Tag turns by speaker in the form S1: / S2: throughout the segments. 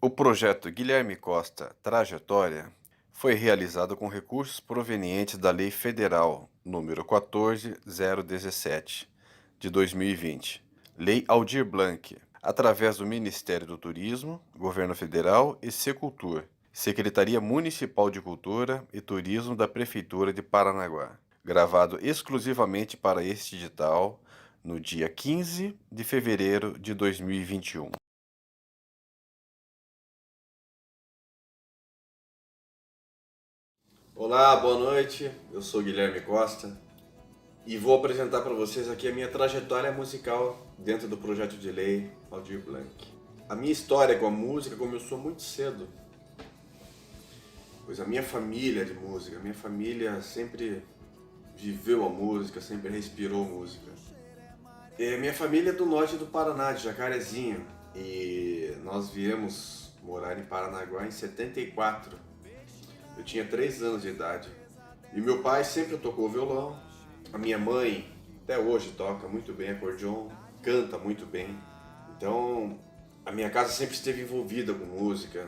S1: O projeto Guilherme Costa Trajetória foi realizado com recursos provenientes da Lei Federal número 14.017, de 2020, Lei Aldir Blanc, através do Ministério do Turismo, Governo Federal e Secultur, Secretaria Municipal de Cultura e Turismo da Prefeitura de Paranaguá, gravado exclusivamente para este edital no dia 15 de fevereiro de 2021. Olá, boa noite. Eu sou Guilherme Costa e vou apresentar para vocês aqui a minha trajetória musical dentro do projeto de lei Aldir Blanc. A minha história com a música começou muito cedo, pois a minha família é de música, a minha família sempre viveu a música, sempre respirou música. E minha família é do norte do Paraná, de Jacarezinho, e nós viemos morar em Paranaguá em 74. Eu tinha 3 anos de idade. E meu pai sempre tocou violão. A minha mãe até hoje toca muito bem acordeon, canta muito bem. Então a minha casa sempre esteve envolvida com música.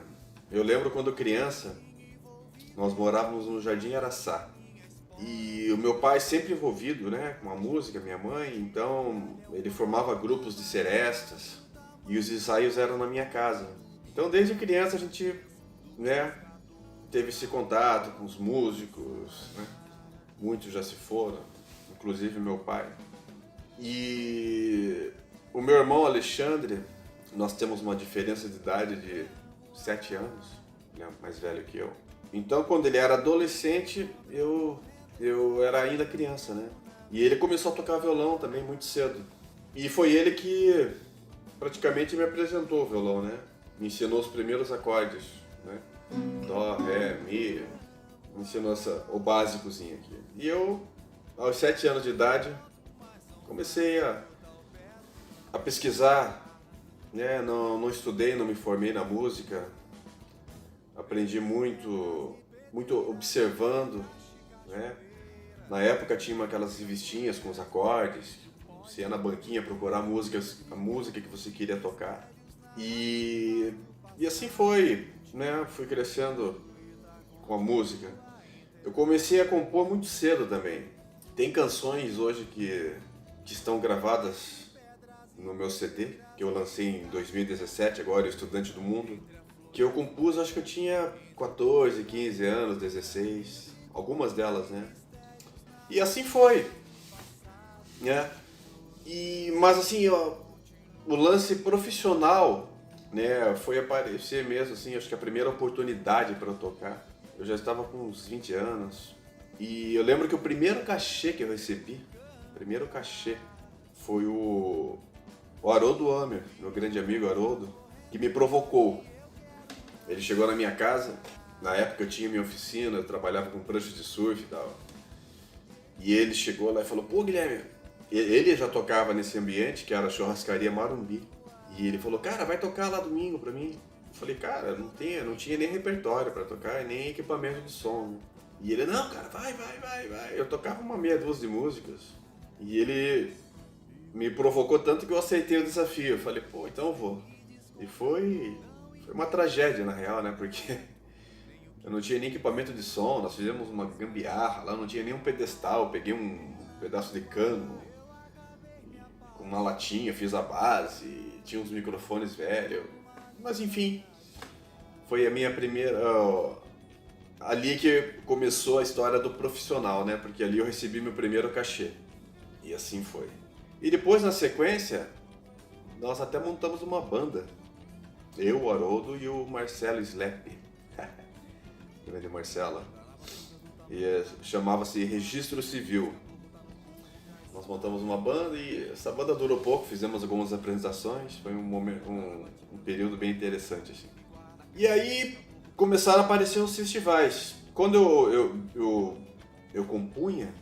S1: Eu lembro quando criança, nós morávamos no Jardim Araçá. E o meu pai sempre envolvido, né, com a música, minha mãe, então ele formava grupos de serestas e os ensaios eram na minha casa. Então desde criança a gente, né, teve esse contato com os músicos, né? Muitos já se foram, inclusive meu pai. E o meu irmão Alexandre, nós temos uma diferença de idade de 7 anos, ele é mais velho que eu. Então quando ele era adolescente, eu era ainda criança, né? E ele começou a tocar violão também muito cedo. E foi ele que praticamente me apresentou o violão, né? Me ensinou os primeiros acordes, né? Dó, ré, mi, me ensinou o básicozinho aqui. E eu, aos 7 anos de idade, comecei a pesquisar, né? Não estudei, não me formei na música, aprendi muito, muito observando, né? Na época tinha aquelas revistinhas com os acordes, você ia na banquinha procurar músicas, a música que você queria tocar. E assim foi, né? Fui crescendo com a música. Eu comecei a compor muito cedo também. Tem canções hoje que estão gravadas no meu CD, que eu lancei em 2017, agora Estudante do Mundo, que eu compus, acho que eu tinha 14, 15 anos, 16, algumas delas, né? E assim foi, né? Mas assim, ó, o lance profissional, né, foi aparecer mesmo, assim, acho que a primeira oportunidade para eu tocar. Eu já estava com uns 20 anos. E eu lembro que o primeiro cachê que eu recebi, foi o Haroldo Hammer, meu grande amigo Haroldo, que me provocou. Ele chegou na minha casa, na época eu tinha minha oficina, eu trabalhava com pranchas de surf e tal. E ele chegou lá e falou, pô Guilherme, ele já tocava nesse ambiente, que era a churrascaria Marumbi. E ele falou, cara, vai tocar lá domingo pra mim. Eu falei, cara, não tinha nem repertório pra tocar, nem equipamento de som, né? E ele, não, cara, vai. Eu tocava uma meia dúzia de músicas. E ele me provocou tanto que eu aceitei o desafio. Eu falei, pô, então eu vou. E foi uma tragédia, na real, né? Porque eu não tinha nem equipamento de som, nós fizemos uma gambiarra lá, não tinha nem um pedestal. Eu peguei um pedaço de cano, com uma latinha, fiz a base, tinha uns microfones velhos. Mas enfim, foi a minha primeira... ali que começou a história do profissional, né? Porque ali eu recebi meu primeiro cachê. E assim foi. E depois, na sequência, nós até montamos uma banda. Eu, o Haroldo e o Marcelo Slepp. Grande Marcela. E chamava-se Registro Civil. Nós montamos uma banda e essa banda durou pouco, fizemos algumas apresentações, foi um período bem interessante, assim. E aí começaram a aparecer os festivais. Quando eu compunha,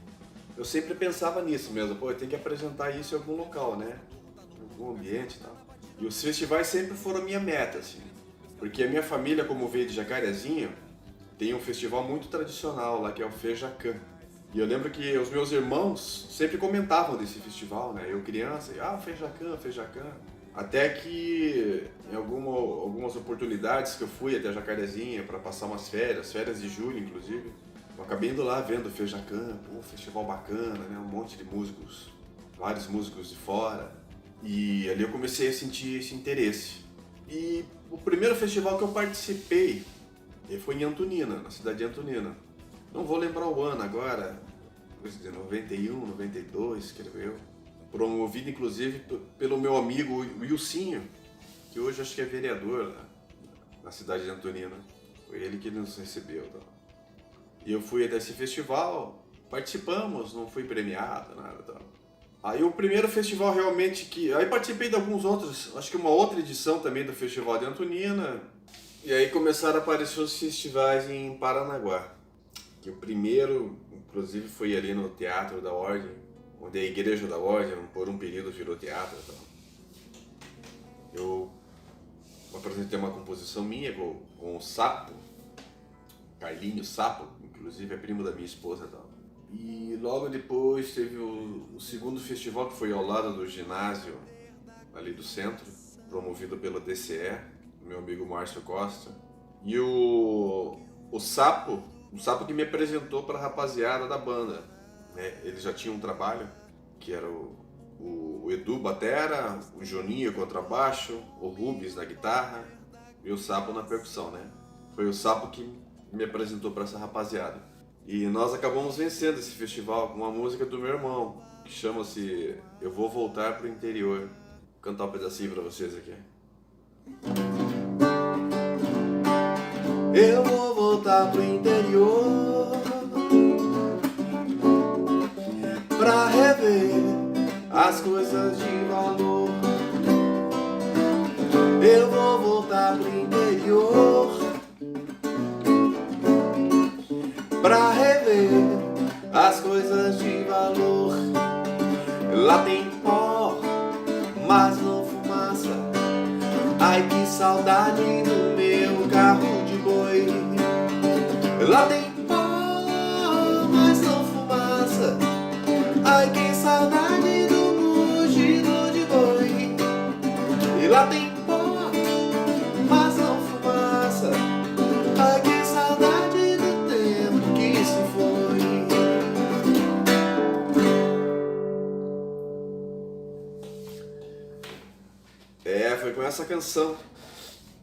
S1: eu sempre pensava nisso mesmo, pô, eu tenho que apresentar isso em algum local, né? Em algum ambiente e tal. E os festivais sempre foram a minha meta, assim. Porque a minha família, como veio de Jacarezinho, tem um festival muito tradicional lá, que é o Feijacã. E eu lembro que os meus irmãos sempre comentavam desse festival, né? Eu criança, Feijacã. Até que em algumas oportunidades que eu fui até Jacarezinha para passar umas férias de julho inclusive, eu acabei indo lá vendo o Fejacan, um festival bacana, né? Um monte de músicos, vários músicos de fora. E ali eu comecei a sentir esse interesse. E o primeiro festival que eu participei foi em Antonina, na cidade de Antonina. Não vou lembrar o ano agora, coisa de 91, 92, creio eu. Promovido inclusive pelo meu amigo Wilsinho, que hoje acho que é vereador na cidade de Antonina. Foi ele que nos recebeu. Tá? E eu fui até esse festival, participamos, não fui premiado, nada. Tá? Aí o primeiro festival realmente que... Aí participei de alguns outros, acho que uma outra edição também do Festival de Antonina. E aí começaram a aparecer os festivais em Paranaguá. Que o primeiro, inclusive, foi ali no Teatro da Ordem, onde a Igreja da Ordem, por um período, virou teatro. Tá? Eu apresentei uma composição minha com o Sapo, Carlinho Sapo, inclusive é primo da minha esposa. Tá? E logo depois teve o segundo festival, que foi ao lado do ginásio, ali do centro, promovido pelo DCE, meu amigo Márcio Costa. E o Sapo que me apresentou para a rapaziada da banda. Né? Eles já tinham um trabalho, que era o Edu batera, o Joninho contrabaixo, o Rubens na guitarra e o Sapo na percussão. Né? Foi o Sapo que me apresentou para essa rapaziada. E nós acabamos vencendo esse festival com uma música do meu irmão, que chama-se Eu Vou Voltar Pro Interior. Vou cantar um pedacinho para vocês aqui. Eu vou voltar pro interior pra rever as coisas de valor. Eu vou voltar pro interior pra rever as coisas de valor. Lá tem pó, mas não fumaça. Ai, que saudade do meu carro de boi. Lá tem pó, mas não fumaça. Ai, que saudade do mugido de boi. E lá tem pó, mas não fumaça. Ai, que saudade do tempo que se foi. Foi com essa canção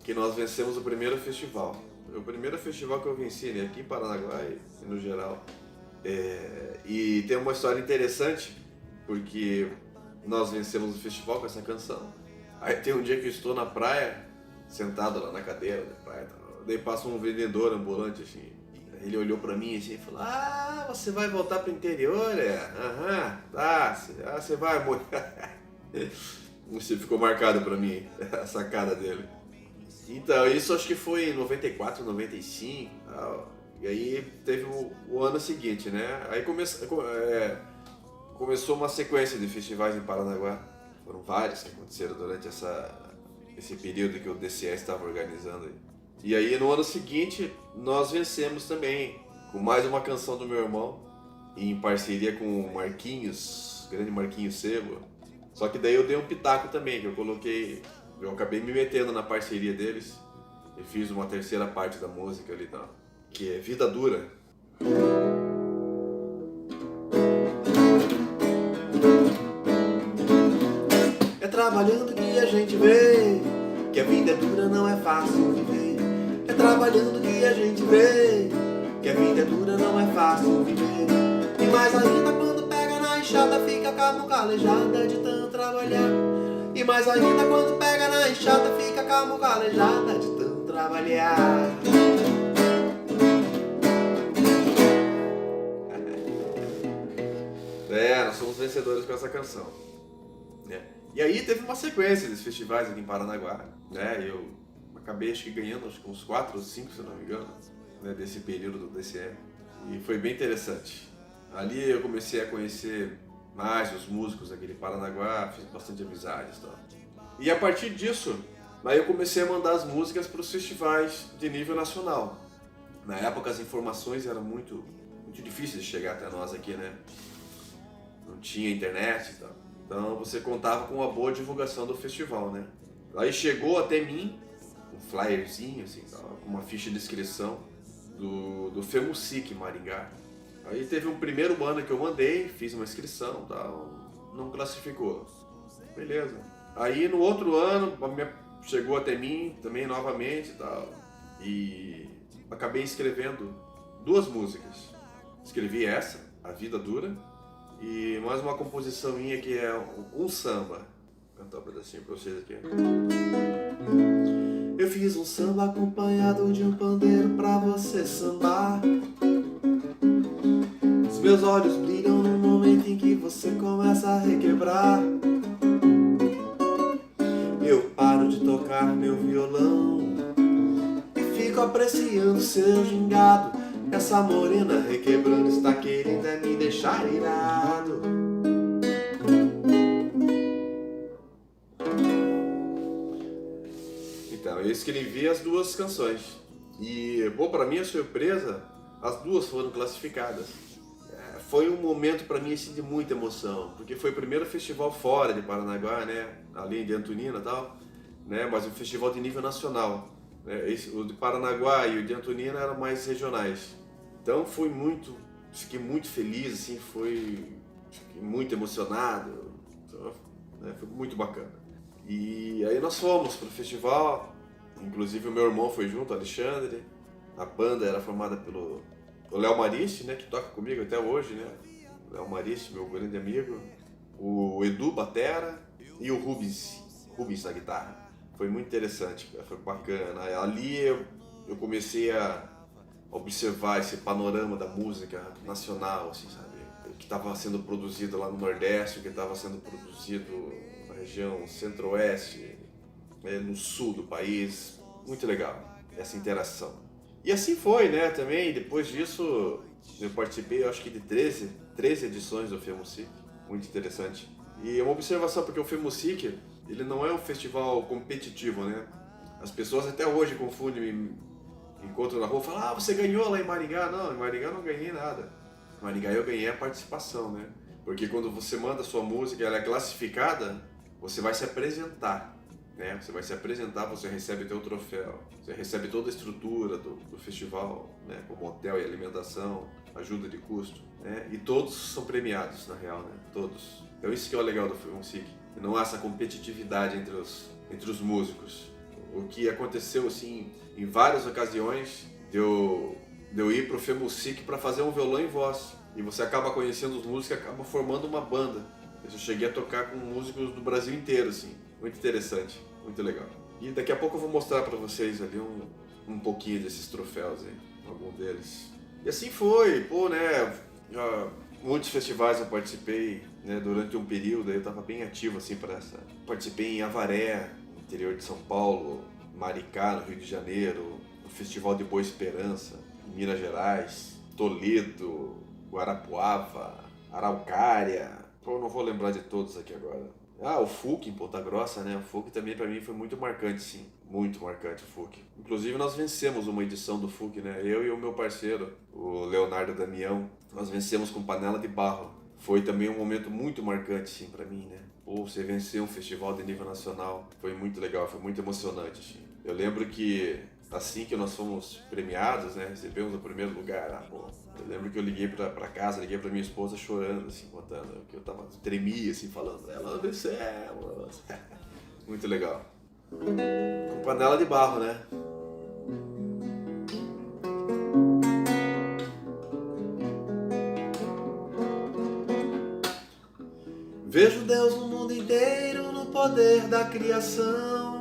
S1: que nós vencemos o primeiro festival. O primeiro festival que eu venci, né, aqui em Paranaguá e no geral. E tem uma história interessante, porque nós vencemos o festival com essa canção. Aí tem um dia que eu estou na praia, sentado lá na cadeira da praia, daí passa um vendedor ambulante assim. Ele olhou pra mim assim e falou: "Ah, você vai voltar pro interior, é? Aham, tá, você vai morrer." Isso ficou marcado pra mim, a sacada dele. Então, isso acho que foi em 94, 95 e tal. E aí teve o ano seguinte, né? Aí começou uma sequência de festivais em Paranaguá. Foram vários que aconteceram durante esse período que o DCE estava organizando. E aí no ano seguinte nós vencemos também, com mais uma canção do meu irmão, em parceria com o Marquinhos, o grande Marquinhos Sebo. Só que daí eu dei um pitaco também, que eu acabei me metendo na parceria deles e fiz uma terceira parte da música ali, que é Vida Dura. É trabalhando que a gente vê que a vida é dura, não é fácil viver. É trabalhando que a gente vê que a vida é dura, não é fácil viver. E mais ainda quando pega na enxada, fica com a mão calejada de tanto trabalhar. E mais ainda quando pega na enxada, fica com a mão calejada de tanto trabalhar. Nós somos vencedores com essa canção. E aí teve uma sequência desses festivais aqui em Paranaguá. Eu acabei acho que ganhando uns 4 ou 5, se eu não me engano, desse período do DCE. E foi bem interessante. Ali eu comecei a conhecer mais os músicos aqui de Paranaguá, fiz bastante amizades e tal. E a partir disso, aí eu comecei a mandar as músicas para os festivais de nível nacional. Na época as informações eram muito difíceis de chegar até nós aqui, né? Não tinha internet e tal. Então você contava com uma boa divulgação do festival, né? Aí chegou até mim um flyerzinho, assim, com uma ficha de inscrição do FEMUSIC Maringá. Aí teve um primeiro ano que eu mandei, fiz uma inscrição, tal, não classificou. Beleza. Aí no outro ano chegou até mim também novamente, tal, e acabei escrevendo 2 músicas. Escrevi essa, A Vida Dura, e mais uma composição minha que é um samba. Vou cantar um pedacinho pra vocês aqui. Eu fiz um samba acompanhado de um pandeiro pra você sambar. Os meus olhos brilham no momento em que você começa a requebrar. Eu paro de tocar meu violão e fico apreciando seu gingado. Essa morena requebrando está querendo me deixar irado. Então, eu escrevi as 2 canções. E, bom, para minha surpresa, as 2 foram classificadas. Foi um momento para mim assim, de muita emoção, porque foi o primeiro festival fora de Paranaguá, né? Ali de Antonina e tal, né? Mas um festival de nível nacional. Né? O de Paranaguá e o de Antonina eram mais regionais. Então fiquei muito feliz, assim, fiquei muito emocionado, então, né? Foi muito bacana. E aí nós fomos pro festival, inclusive o meu irmão foi junto, o Alexandre. A banda era formada pelo Léo Mariste, né, que toca comigo até hoje, né? Léo Mariste, meu grande amigo. O Edu batera e o Rubens na guitarra. Foi muito interessante, foi bacana. Ali eu comecei a observar esse panorama da música nacional, assim, sabe? O que estava sendo produzido lá no Nordeste, o que estava sendo produzido na região Centro-Oeste, no sul do país. Muito legal essa interação. E assim foi, né, também, depois disso eu participei, acho que de 13 edições do FEMUSIC, muito interessante. E é uma observação, porque o FEMUSIC, ele não é um festival competitivo, né? As pessoas até hoje confundem, me encontram na rua e falam, você ganhou lá em Maringá? Não, em Maringá eu não ganhei nada. Em Maringá eu ganhei a participação, né? Porque quando você manda a sua música, ela é classificada, você vai se apresentar. Né? Você vai se apresentar, você recebe teu troféu, você recebe toda a estrutura do festival, né? Como hotel e alimentação, ajuda de custo, né? E todos são premiados, na real, né? Todos. Então isso que é o legal do FEMUSIC, não há essa competitividade entre os músicos. O que aconteceu, assim, em várias ocasiões, de eu ir pro FEMUSIC para fazer um violão e voz, e você acaba conhecendo os músicos e acaba formando uma banda. Eu cheguei a tocar com músicos do Brasil inteiro, assim, muito interessante. Muito legal. E daqui a pouco eu vou mostrar pra vocês ali um pouquinho desses troféus aí, algum deles. E assim foi, né, muitos festivais eu participei, né, durante um período, eu tava bem ativo assim para essa. Participei em Avaré, no interior de São Paulo, Maricá, no Rio de Janeiro, no Festival de Boa Esperança, em Minas Gerais, Toledo, Guarapuava, Araucária. Não vou lembrar de todos aqui agora. O FUC em Ponta Grossa, né? O FUC também pra mim foi muito marcante, sim. Muito marcante o FUC. Inclusive nós vencemos uma edição do FUC, né? Eu e o meu parceiro, o Leonardo Damião, nós vencemos com panela de barro. Foi também um momento muito marcante, sim, pra mim, né? Você venceu um festival de nível nacional. Foi muito legal, foi muito emocionante, assim. Eu lembro que assim que nós fomos premiados, né? Recebemos o primeiro lugar. Eu lembro que eu liguei pra casa, liguei pra minha esposa chorando, assim, contando que eu tremia, assim, falando, ela vencemos. Muito legal. Com panela de barro, né? Vejo Deus no mundo inteiro, no poder da criação.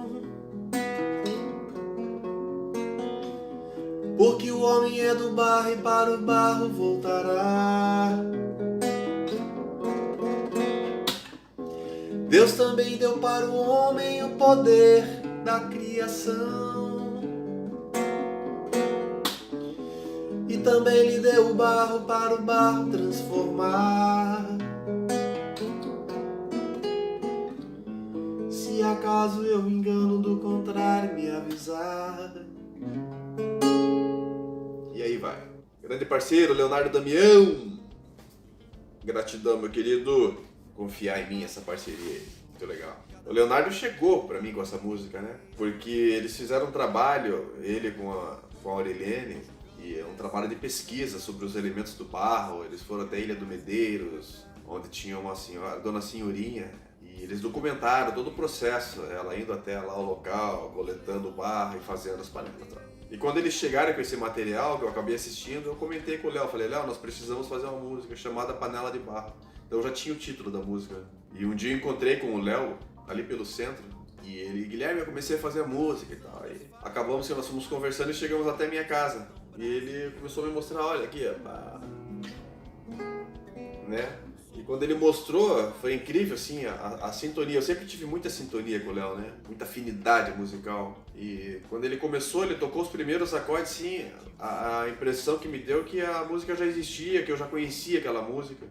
S1: Porque o homem é do barro e para o barro voltará. Deus também deu para o homem o poder da criação. E também lhe deu o barro para o barro transformar. Se acaso eu me engano, do contrário me avisar. E aí vai. Grande parceiro, Leonardo Damião. Gratidão, meu querido. confiar em mim essa parceria aí. Muito legal. O Leonardo chegou pra mim com essa música, né? Porque eles fizeram um trabalho, ele com a Aureliane, e é um trabalho de pesquisa sobre os elementos do barro. Eles foram até a Ilha do Medeiros, onde tinha uma senhora, a Dona Senhorinha, e eles documentaram todo o processo, ela indo até lá ao local, coletando o barro e fazendo as panelas. E quando eles chegaram com esse material, que eu acabei assistindo, eu comentei com o Léo, falei, Léo, nós precisamos fazer uma música chamada Panela de Barro. Então eu já tinha o título da música. E um dia eu encontrei com o Léo, ali pelo centro, e ele, Guilherme, eu comecei a fazer a música e tal. Aí acabamos que nós fomos conversando e chegamos até a minha casa. E ele começou a me mostrar, olha aqui, né? E quando ele mostrou, foi incrível, assim, a sintonia. Eu sempre tive muita sintonia com o Léo, né? Muita afinidade musical. E quando ele começou, ele tocou os primeiros acordes, sim, a impressão que me deu que a música já existia, que eu já conhecia aquela música.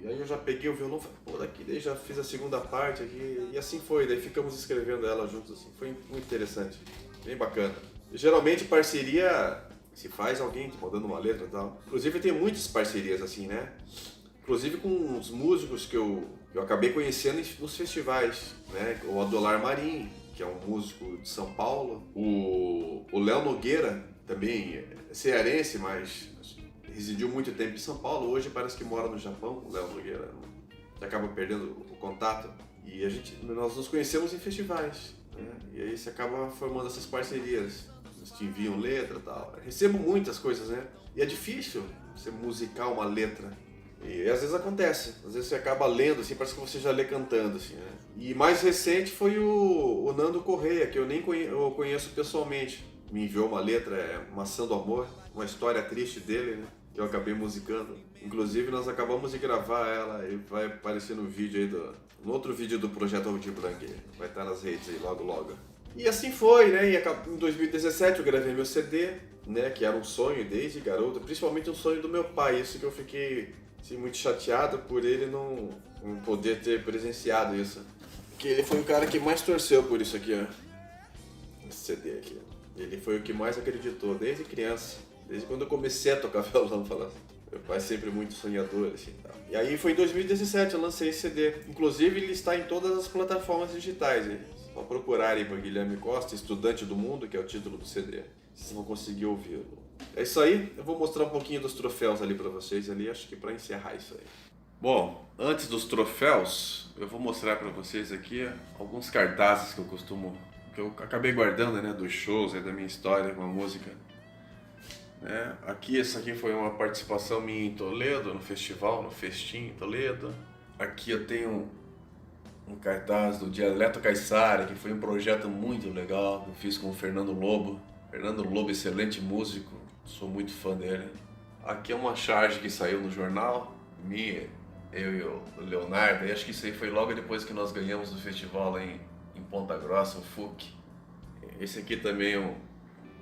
S1: E aí eu já peguei o violão e falei, pô, daqui, daí já fiz a segunda parte aqui. E assim foi, daí ficamos escrevendo ela juntos, assim. Foi muito interessante, bem bacana. E, geralmente parceria se faz alguém mandando uma letra e tal. Inclusive eu tenho muitas parcerias assim, né? Inclusive com uns músicos que eu acabei conhecendo nos festivais, né? O Adolar Marim, que é um músico de São Paulo. O Léo Nogueira, também é cearense, mas residiu muito tempo em São Paulo. Hoje parece que mora no Japão, o Léo Nogueira. Você acaba perdendo o contato. E nós nos conhecemos em festivais, né? E aí você acaba formando essas parcerias. Eles te enviam letra e tal. Eu recebo muitas coisas, né? E é difícil você musicar uma letra. E às vezes acontece, às vezes você acaba lendo, assim, parece que você já lê cantando, assim, né? E mais recente foi o Nando Correia, que eu nem eu conheço pessoalmente. Me enviou uma letra, Maçã do Amor, uma história triste dele, né? Que eu acabei musicando. Inclusive nós acabamos de gravar ela e vai aparecer no vídeo aí no outro vídeo do Projeto Aldir Blanc. Vai estar nas redes aí logo logo. E assim foi, né? E em 2017 eu gravei meu CD, né? Que era um sonho desde garoto, principalmente um sonho do meu pai. Isso que eu fiquei assim, muito chateado por ele não poder ter presenciado isso. Porque ele foi o cara que mais torceu por isso aqui, ó. Esse CD aqui. Ele foi o que mais acreditou desde criança. Desde quando eu comecei a tocar violão, falando. Meu pai é sempre muito sonhador, assim, tal. E aí foi em 2017 eu lancei esse CD. Inclusive ele está em todas as plataformas digitais, hein? Só procurarem por Guilherme Costa, Estudante do Mundo, que é o título do CD. Vocês vão conseguir ouvi-lo. É isso aí, eu vou mostrar um pouquinho dos troféus ali pra vocês ali, acho que pra encerrar isso aí. Bom, antes dos troféus, eu vou mostrar pra vocês aqui alguns cartazes que eu acabei guardando, né, dos shows, da minha história com a música. Aqui, essa aqui foi uma participação minha em Toledo, no festival, no Festim em Toledo. Aqui eu tenho um cartaz do Dialeto Caiçara, que foi um projeto muito legal que eu fiz com o Fernando Lobo. Fernando Lobo, excelente músico, sou muito fã dele. Aqui é uma charge que saiu no jornal, minha, eu e o Leonardo, e acho que isso aí foi logo depois que nós ganhamos o festival lá em Ponta Grossa, o FUC. Esse aqui também é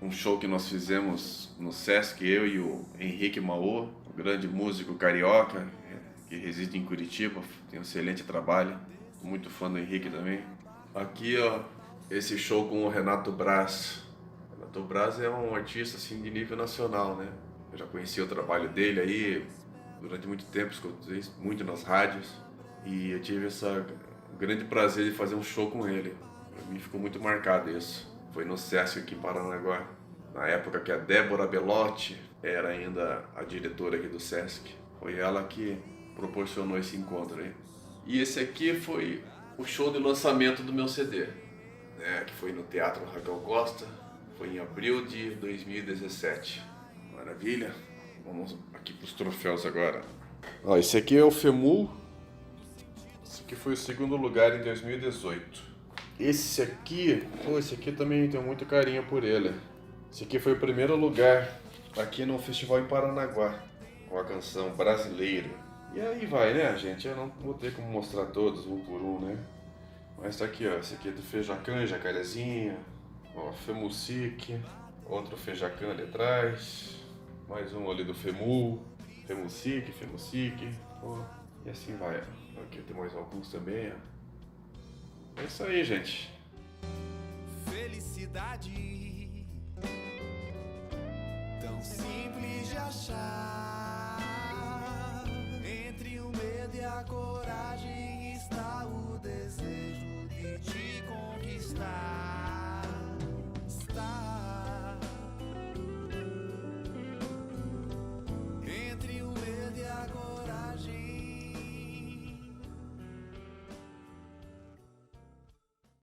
S1: um show que nós fizemos no Sesc, eu e o Henrique Maô, um grande músico carioca, que reside em Curitiba, tem um excelente trabalho, muito fã do Henrique também. Aqui, ó, esse show com o Renato Braz. O Renato Braz é um artista assim, de nível nacional, né? Eu já conheci o trabalho dele aí, durante muito tempo, escutei muito nas rádios, e eu tive esse grande prazer de fazer um show com ele. Pra mim ficou muito marcado isso. Foi no Sesc aqui em Paranaguá, na época que a Débora Belotti era ainda a diretora aqui do Sesc. Foi ela que proporcionou esse encontro aí. E esse aqui foi o show de lançamento do meu CD, né, que foi no Teatro Raquel Costa, foi em abril de 2017. Maravilha! Vamos aqui para os troféus agora. Ó, esse aqui é o FEMU, esse aqui foi o segundo lugar em 2018. Esse aqui também tenho muito carinho por ele. Esse aqui foi o primeiro lugar aqui no festival em Paranaguá, com a canção Brasileiro. E aí vai, né, gente? Eu não vou ter como mostrar todos, um por um, né? Mas tá aqui, ó. Esse aqui é do Fejacan, Jacarezinha. Ó, Femusic. Outro Fejacan ali atrás. Mais um ali do Femu. Femusic. Ó, e assim vai, ó. Aqui tem mais alguns também, ó. É isso aí, gente.
S2: Felicidade tão simples de achar, entre o medo e a coragem.